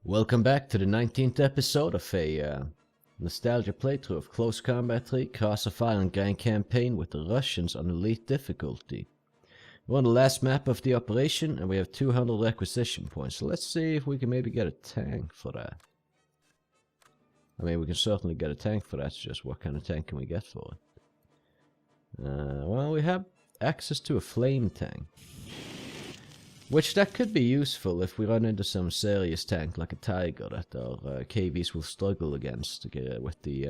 Welcome back to the 19th episode of a nostalgia playthrough of Close Combat 3 Cross of Fire and Grand Campaign with the Russians on Elite difficulty. We're on the last map of the operation and we have 200 requisition points, so let's see if we can maybe get a tank for that. I mean, we can certainly get a tank for that, it's just what kind of tank can we get for it? Well, we have access to a flame tank. Which that could be useful if we run into some serious tank like a Tiger that our KVs will struggle against with the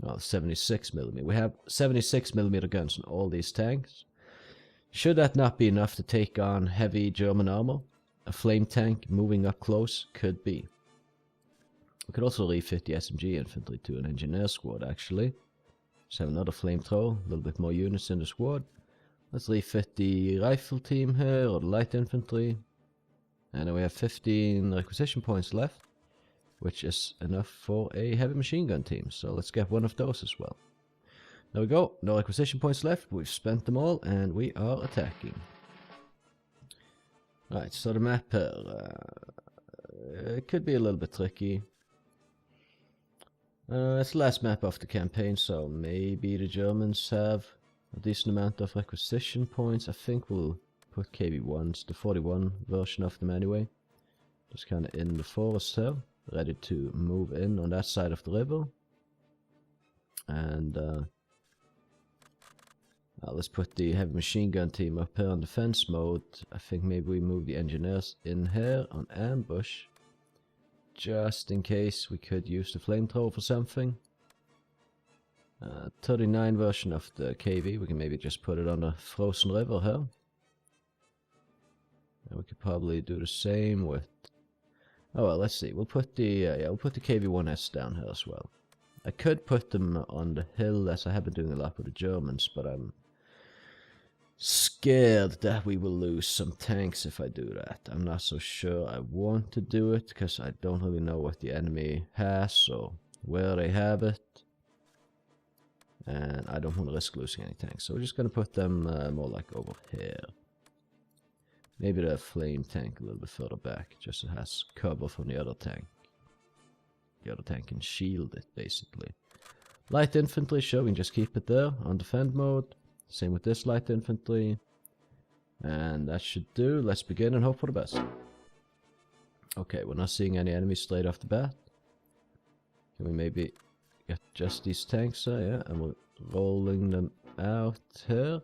76mm. We have 76mm guns on all these tanks. Should that not be enough to take on heavy German armor, a flame tank moving up close could be. We could also refit the SMG infantry to an engineer squad actually. Just have another flamethrower, a little bit more units in the squad. Let's refit the rifle team here, or the light infantry. And then we have 15 requisition points left, which is enough for a heavy machine gun team. So let's get one of those as well. There we go, no requisition points left, we've spent them all, and we are attacking. Right, so the map here, it could be a little bit tricky. It's the last map of the campaign, so maybe the Germans have a decent amount of requisition points. I think we'll put KV1s, the 41 version of them anyway. Just kind of in the forest here, ready to move in on that side of the river. And let's put the heavy machine gun team up here on defense mode. I think maybe we move the engineers in here on ambush, just in case we could use the flamethrower for something. 39 version of the KV, we can maybe just put it on the frozen river here. And we could probably do the same with... Oh well, let's see, we'll put the we'll put the KV-1S down here as well. I could put them on the hill, as I have been doing a lot with the Germans, but I'm scared that we will lose some tanks if I do that. I'm not so sure I want to do it, because I don't really know what the enemy has, or where they have it. And I don't want to risk losing any tanks, so we're just going to put them more like over here. Maybe the flame tank a little bit further back, just so it has cover from the other tank. The other tank can shield it, basically. Light infantry, sure, we can just keep it there on defend mode. Same with this light infantry. And that should do. Let's begin and hope for the best. Okay, we're not seeing any enemies straight off the bat. Can we maybe get just these tanks there, yeah, and we're rolling them out here.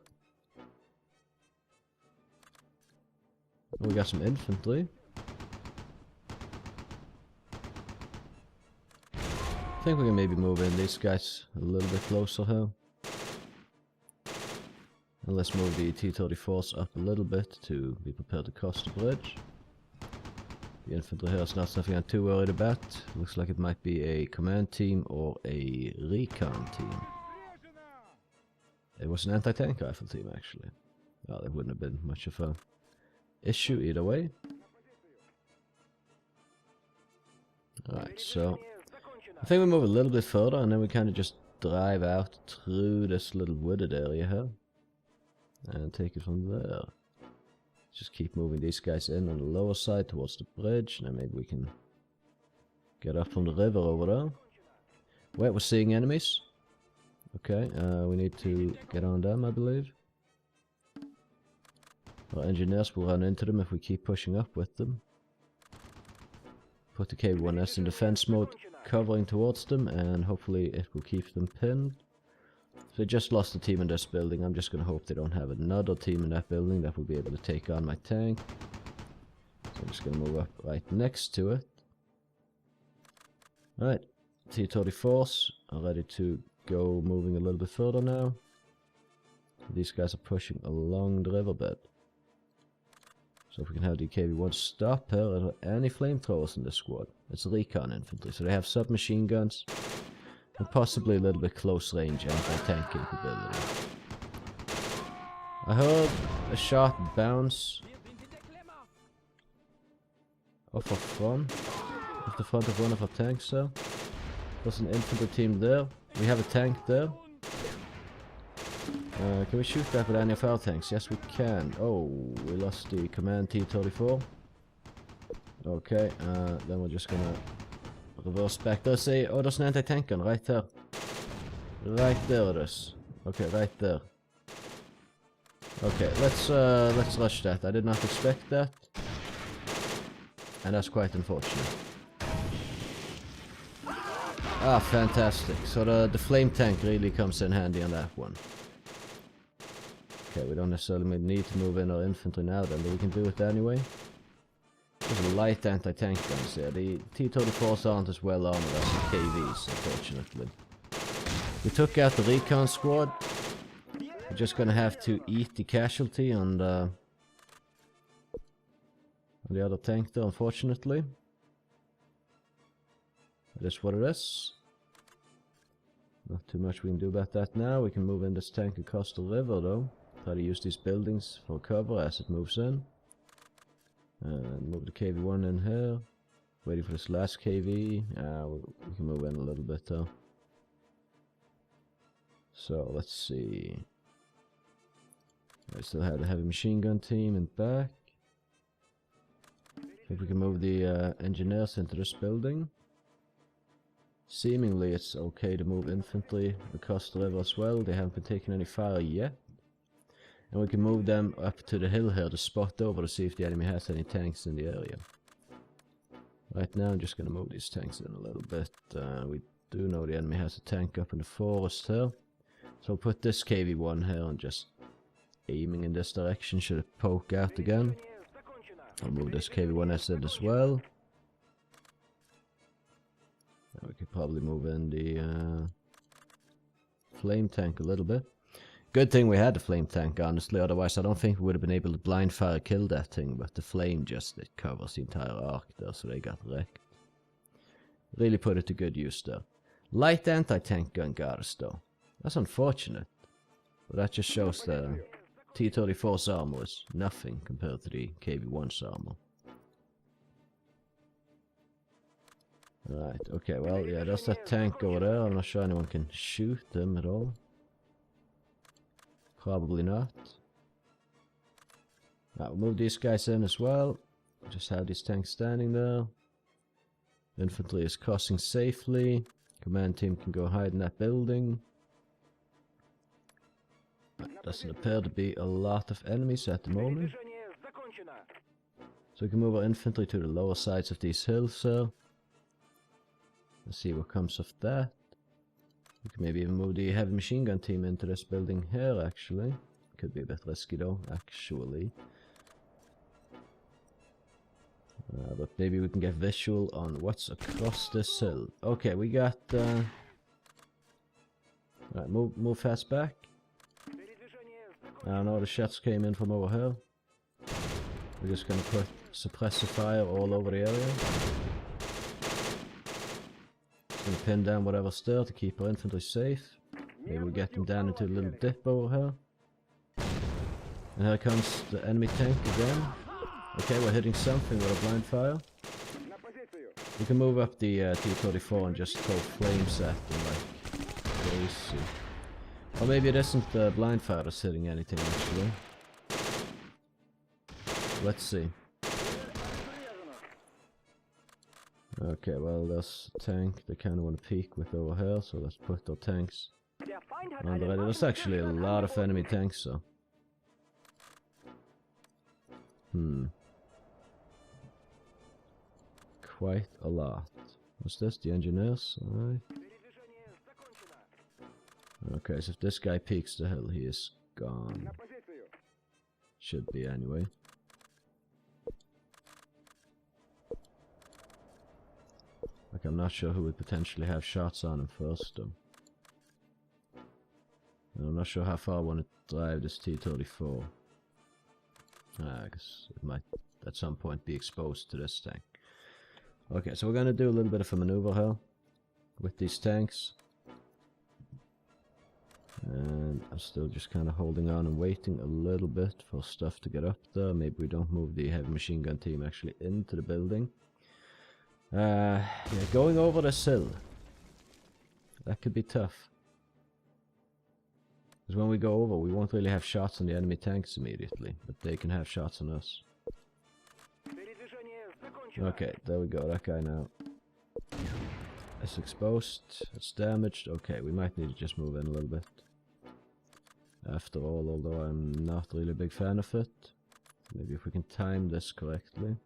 We got some infantry. I think we can maybe move in these guys a little bit closer here. And let's move the T-34s up a little bit to be prepared to cross the bridge. The infantry here is not something I'm too worried about. Looks like it might be a command team or a recon team. It was an anti-tank rifle team actually. Well, it wouldn't have been much of a issue either way. Alright, so I think we move a little bit further and then we kind of just drive out through this little wooded area here. And take it from there. Just keep moving these guys in on the lower side towards the bridge, and then maybe we can get up from the river over there. Wait, we're seeing enemies. Okay, we need to get on them, I believe. Our engineers will run into them if we keep pushing up with them. Put the KV-1S in defense mode, covering towards them, and hopefully it will keep them pinned. So they just lost a team in this building. I'm just going to hope they don't have another team in that building that will be able to take on my tank. So I'm just going to move up right next to it. Alright, T-34s are ready to go, moving a little bit further now. These guys are pushing along the riverbed. So if we can have the KV-1 stop here, are there any flamethrowers in this squad? It's recon infantry, so they have submachine guns. And possibly a little bit close range anti-tank capability. I heard a shot bounce off the front of one of our tanks there. There's an infantry team there. We have a tank there. Can we shoot that with any of our tanks? Yes we can. Oh, we lost the command T-34. Okay, then we're just gonna reverse back. There's a, oh, there's an anti-tank gun right there. Right there it is. Okay, right there. Okay, let's rush that. I did not expect that. And that's quite unfortunate. Ah, fantastic. So the flame tank really comes in handy on that one. Okay, we don't necessarily need to move in our infantry now then, but we can do it anyway. There's light anti-tank guns there. The T-34s aren't as well armored as the KVs, unfortunately. We took out the recon squad. We're just gonna have to eat the casualty on the other tank there, unfortunately. It is what it is. Not too much we can do about that now. We can move in this tank across the river though. Try to use these buildings for cover as it moves in. And move the KV-1 in here. Waiting for this last KV. We can move in a little bit though. So let's see. I still have the heavy machine gun team in back. I think we can move the engineers into this building. Seemingly it's okay to move infantry across the river as well. They haven't been taking any fire yet. And we can move them up to the hill here to spot over to see if the enemy has any tanks in the area. Right now I'm just going to move these tanks in a little bit. We do know the enemy has a tank up in the forest here. So I'll put this KV-1 here and just aiming in this direction should it poke out again. I'll move this KV-1S in as well. Now we could probably move in the flame tank a little bit. Good thing we had the flame tank, honestly, otherwise I don't think we would have been able to blind fire kill that thing, but the flame just, it covers the entire arc there, so they got wrecked. Really put it to good use there. Light anti-tank gun got us though. That's unfortunate. But that just shows the T-34's armor is nothing compared to the KV-1's armor. Right, okay, well, yeah, there's that tank over there. I'm not sure anyone can shoot them at all. Probably not. Right, we'll move these guys in as well. Just have these tanks standing there. Infantry is crossing safely. Command team can go hide in that building. Doesn't appear to be a lot of enemies at the moment. So we can move our infantry to the lower sides of these hills, so let's see what comes of that. We can maybe even move the heavy machine gun team into this building here, actually. Could be a bit risky though, actually. But maybe we can get visual on what's across this hill. Okay, we got... Right, move fast back. I don't know, the shots came in from over here. We're just gonna put suppressive fire all over the area. Gonna pin down whatever's there to keep our infantry safe. Maybe we'll get them down into a little dip over here. And here comes the enemy tank again. Okay, we're hitting something with a blind fire. We can move up the T-34 and just throw flames at them like crazy. Or maybe it isn't the blind fire that's hitting anything actually. Let's see. Okay, well there's a tank they kind of want to peek with over here, so let's put our tanks on the ready. There's actually a lot of enemy tanks, so... Quite a lot. What's this? The engineers? Alright. Okay, so if this guy peeks the hill, he is gone. Should be anyway. Like, I'm not sure who would potentially have shots on him first, though. And I'm not sure how far I want to drive this T-34. I guess it might at some point be exposed to this tank. Okay, so we're gonna do a little bit of a maneuver here with these tanks. And I'm still just kind of holding on and waiting a little bit for stuff to get up there. Maybe we don't move the heavy machine gun team actually into the building. Yeah, going over this hill. That could be tough. Because when we go over, we won't really have shots on the enemy tanks immediately. But they can have shots on us. Okay, there we go, that guy now. It's exposed, it's damaged. Okay, we might need to just move in a little bit. After all, although I'm not really a big fan of it. Maybe if we can time this correctly.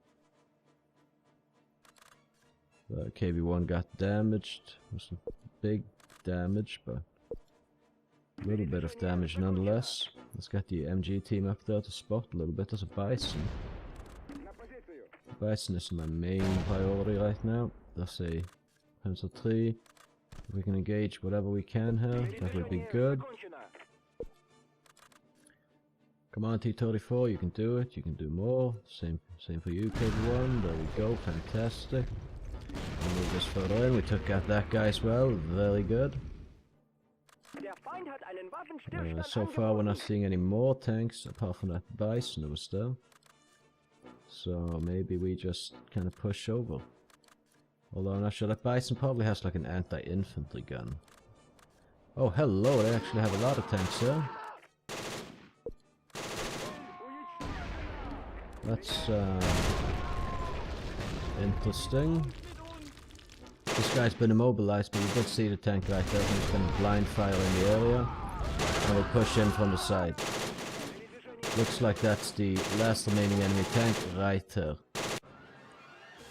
KB1 got damaged. Wasn't big damage, but a little bit of damage nonetheless. Let's get the MG team up there to spot a little bit. There's a Bison. Bison is my main priority right now. There's a Pencil 3. If we can engage whatever we can here, that would be good. Come on, T-34, you can do it. You can do more. Same for you, KB1. There we go. Fantastic. And move this further in. We took out that guy as well. Very good. So far, we're not seeing any more tanks apart from that Bison that was there. So maybe we just kind of push over. Although I'm not sure. That Bison probably has like an anti-infantry gun. Oh, hello. They actually have a lot of tanks here. That's interesting. This guy's been immobilized, but you did see the tank right there. He's been blind fire in the area. And we'll push in from the side. Looks like that's the last remaining enemy tank right here.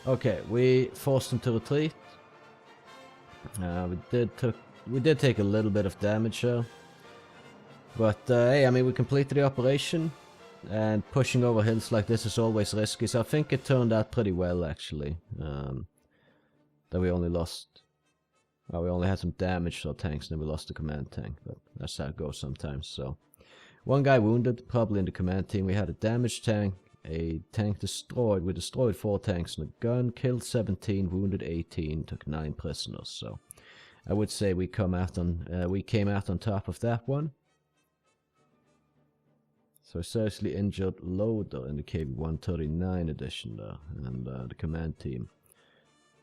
Okay, we forced him to retreat. We did take a little bit of damage here. But hey, I mean, we completed the operation. And pushing over hills like this is always risky, so I think it turned out pretty well actually. That we only lost... Well, we only had some damage to our tanks and then we lost the command tank, but that's how it goes sometimes, so... One guy wounded, probably in the command team. We had a damaged tank, a tank destroyed. We destroyed 4 tanks and a gun, killed 17, wounded 18, took 9 prisoners, so... I would say we came out on top of that one. So seriously injured loader in the KB-139 edition there, and the command team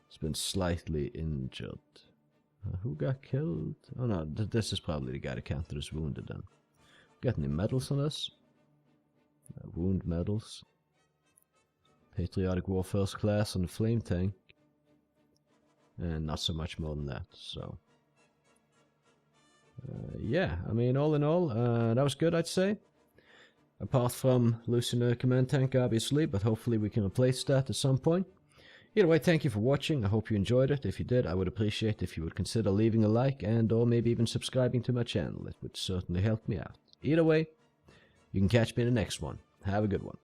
has been slightly injured. Who got killed? Oh no, this is probably the guy that counted as wounded then. Got any medals on this? Wound medals. Patriotic War First Class on the flame tank. And not so much more than that, so... yeah, I mean, all in all, that was good, I'd say. Apart from losing a command tank, obviously, but hopefully we can replace that at some point. Either way, thank you for watching. I hope you enjoyed it. If you did, I would appreciate if you would consider leaving a like and or maybe even subscribing to my channel. It would certainly help me out. Either way, you can catch me in the next one. Have a good one.